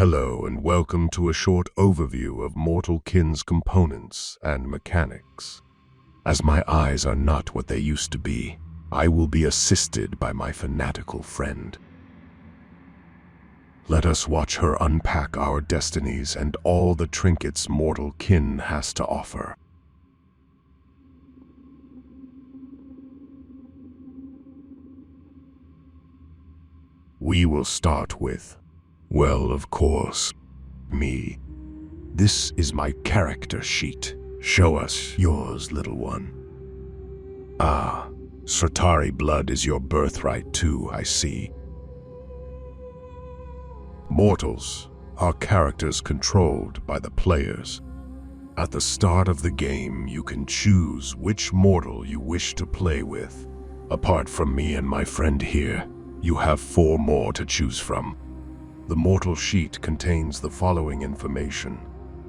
Hello and welcome to a short overview of Mortal Kin's components and mechanics. As my eyes are not what they used to be, I will be assisted by my fanatical friend. Let us watch her unpack our destinies and all the trinkets Mortal Kin has to offer. We will start with, well, of course, me. This is my character sheet. Show us yours, little one. Ah, Sartari blood is your birthright too, I see. Mortals are characters controlled by the players. At the start of the game, you can choose which mortal you wish to play with. Apart from me and my friend here, you have 4 more to choose from. The mortal sheet contains the following information: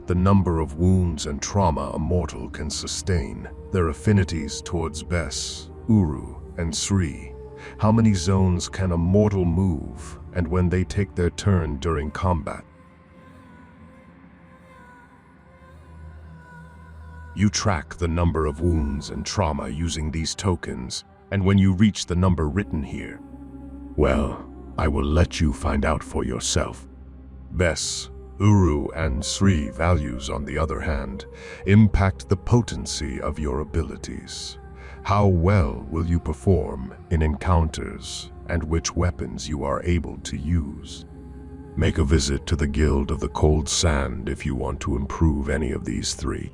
the number of wounds and trauma a mortal can sustain, their affinities towards Bes, Uru, and Sri, how many zones can a mortal move, and when they take their turn during combat. You track the number of wounds and trauma using these tokens, and when you reach the number written here, well, I will let you find out for yourself. Bes, Uru, and Sri values, on the other hand, impact the potency of your abilities. How well will you perform in encounters, and which weapons you are able to use. Make a visit to the Guild of the Cold Sand if you want to improve any of these 3.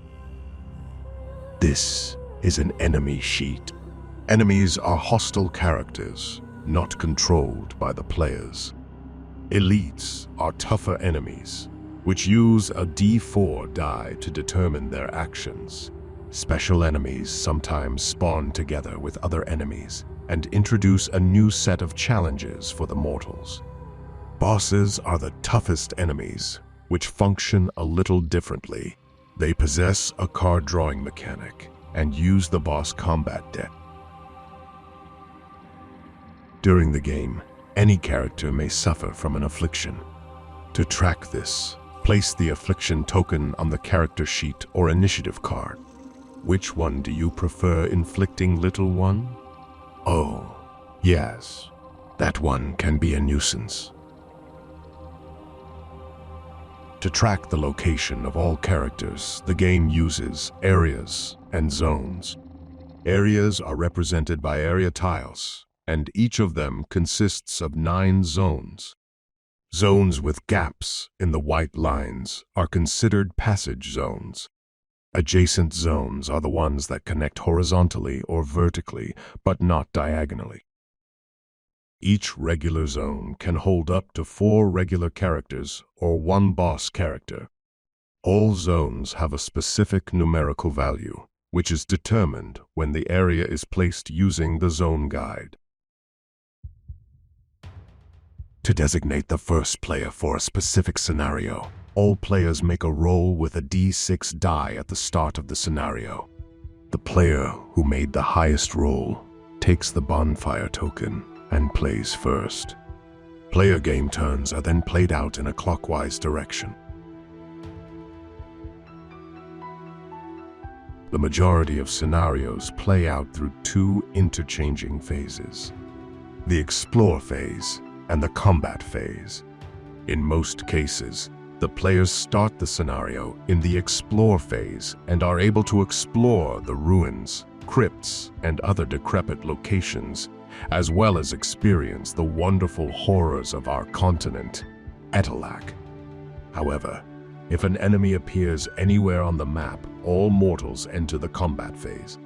This is an enemy sheet. Enemies are hostile characters, not controlled by the players. Elites are tougher enemies, which use a D4 die to determine their actions. Special enemies sometimes spawn together with other enemies and introduce a new set of challenges for the mortals. Bosses are the toughest enemies, which function a little differently. They possess a card drawing mechanic and use the boss combat deck. During the game, any character may suffer from an affliction. To track this, place the affliction token on the character sheet or initiative card. Which one do you prefer inflicting, little one? Oh, yes, that one can be a nuisance. To track the location of all characters, the game uses areas and zones. Areas are represented by area tiles, and each of them consists of 9 zones. Zones with gaps in the white lines are considered passage zones. Adjacent zones are the ones that connect horizontally or vertically, but not diagonally. Each regular zone can hold up to 4 regular characters or 1 boss character. All zones have a specific numerical value, which is determined when the area is placed using the zone guide. To designate the first player for a specific scenario, all players make a roll with a D6 die at the start of the scenario. The player who made the highest roll takes the bonfire token and plays first. Player game turns are then played out in a clockwise direction. The majority of scenarios play out through 2 interchanging phases: the explore phase and the combat phase. In most cases, the players start the scenario in the explore phase and are able to explore the ruins, crypts, and other decrepit locations, as well as experience the wonderful horrors of our continent, Etelak. However, if an enemy appears anywhere on the map, all mortals enter the combat phase.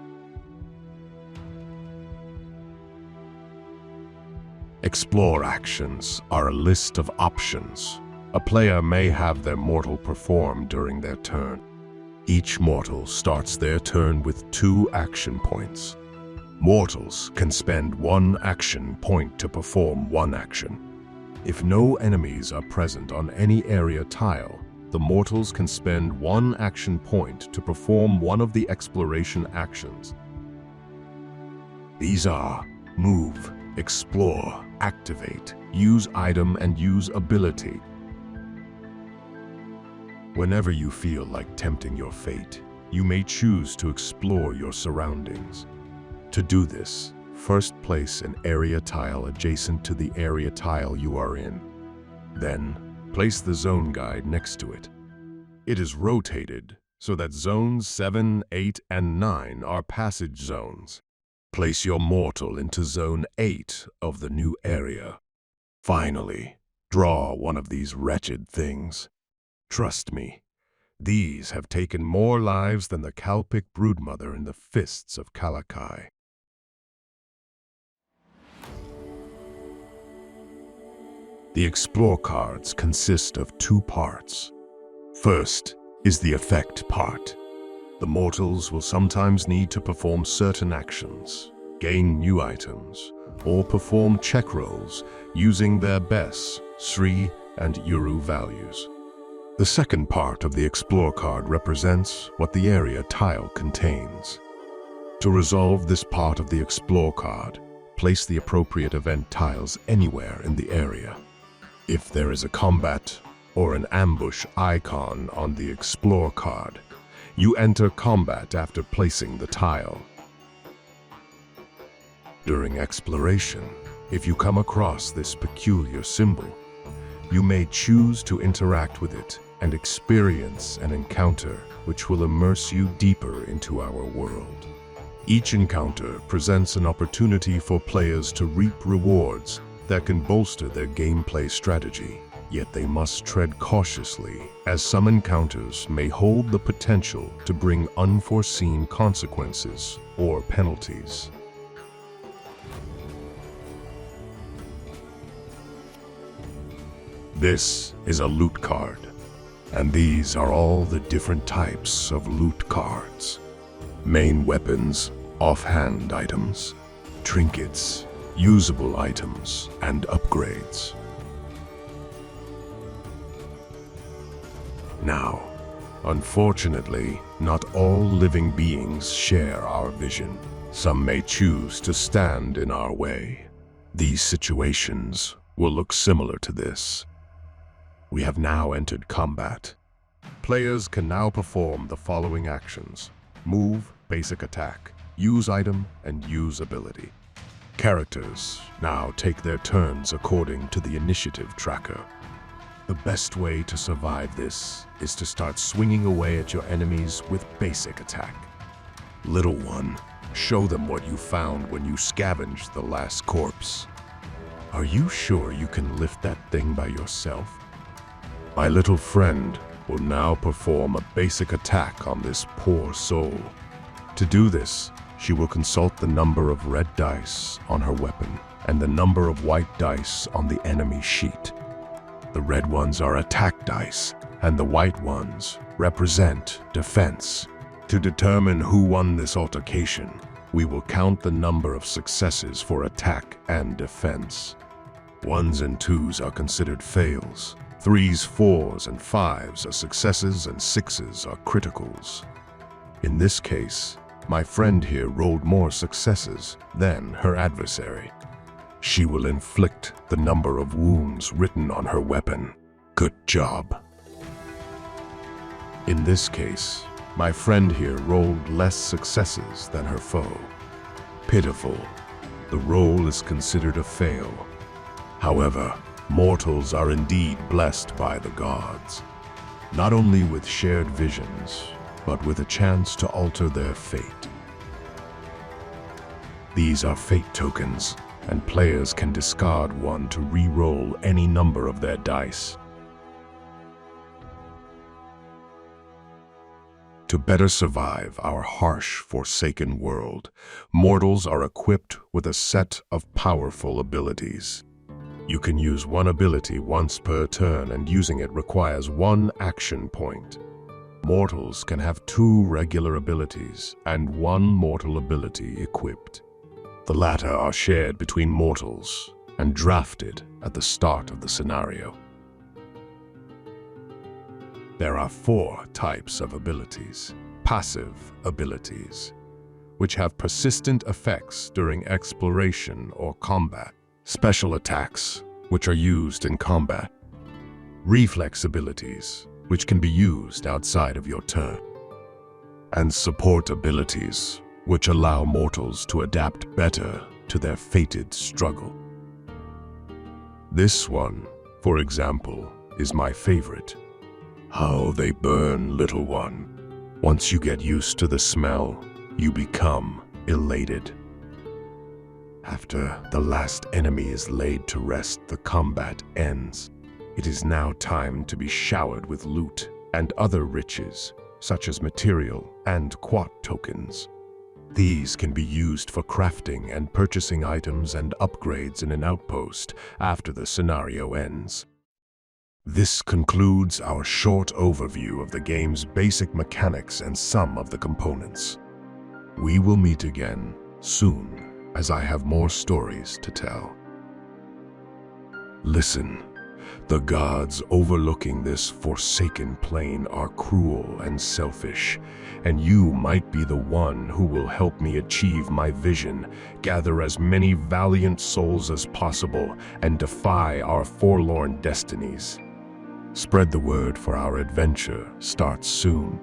Explore actions are a list of options. A player may have their mortal perform during their turn. Each mortal starts their turn with 2 action points. Mortals can spend 1 action point to perform 1 action. If no enemies are present on any area tile, the mortals can spend 1 action point to perform one of the exploration actions. These are move, explore, activate, use item, and use ability. Whenever you feel like tempting your fate, you may choose to explore your surroundings. To do this, first place an area tile adjacent to the area tile you are in. Then, place the zone guide next to it. It is rotated so that zones 7, 8, and 9 are passage zones. Place your mortal into zone 8 of the new area. Finally, draw one of these wretched things. Trust me, these have taken more lives than the Kalpic broodmother in the fists of Kalakai. The Explore cards consist of 2 parts. First is the effect part. The mortals will sometimes need to perform certain actions, gain new items, or perform check rolls using their Bes, Sri, and Uru values. The second part of the Explore card represents what the area tile contains. To resolve this part of the Explore card, place the appropriate event tiles anywhere in the area. If there is a combat or an ambush icon on the Explore card, you enter combat after placing the tile. During exploration, if you come across this peculiar symbol, you may choose to interact with it and experience an encounter which will immerse you deeper into our world. Each encounter presents an opportunity for players to reap rewards that can bolster their gameplay strategy, yet they must tread cautiously, as some encounters may hold the potential to bring unforeseen consequences or penalties. This is a loot card, and these are all the different types of loot cards. Main weapons, offhand items, trinkets, usable items, and upgrades. Now, unfortunately, not all living beings share our vision. Some may choose to stand in our way. These situations will look similar to this. We have now entered combat. Players can now perform the following actions: move, basic attack, use item, and use ability. Characters now take their turns according to the initiative tracker. The best way to survive this is to start swinging away at your enemies with basic attack. Little one, show them what you found when you scavenged the last corpse. Are you sure you can lift that thing by yourself? My little friend will now perform a basic attack on this poor soul. To do this, she will consult the number of red dice on her weapon and the number of white dice on the enemy sheet. The red ones are attack dice, and the white ones represent defense. To determine who won this altercation, we will count the number of successes for attack and defense. 1s and 2s are considered fails. 3s, 4s, and 5s are successes, and 6s are criticals. In this case, my friend here rolled more successes than her adversary. She will inflict the number of wounds written on her weapon. Good job. In this case, my friend here rolled less successes than her foe. Pitiful. The roll is considered a fail. However, mortals are indeed blessed by the gods, not only with shared visions, but with a chance to alter their fate. These are fate tokens, and players can discard one to re-roll any number of their dice. To better survive our harsh, forsaken world, mortals are equipped with a set of powerful abilities. You can use one ability once per turn, and using it requires 1 action point. Mortals can have 2 regular abilities and 1 mortal ability equipped. The latter are shared between mortals and drafted at the start of the scenario. There are 4 types of abilities. Passive abilities, which have persistent effects during exploration or combat. Special attacks, which are used in combat. Reflex abilities, which can be used outside of your turn, and support abilities, which allow mortals to adapt better to their fated struggle. This one, for example, is my favorite. How they burn, little one. Once you get used to the smell, you become elated. After the last enemy is laid to rest, the combat ends. It is now time to be showered with loot and other riches, such as material and quat tokens. These can be used for crafting and purchasing items and upgrades in an outpost after the scenario ends. This concludes our short overview of the game's basic mechanics and some of the components. We will meet again soon, as I have more stories to tell. Listen, the gods overlooking this forsaken plane are cruel and selfish, and you might be the one who will help me achieve my vision, gather as many valiant souls as possible, and defy our forlorn destinies. Spread the word, for our adventure starts soon.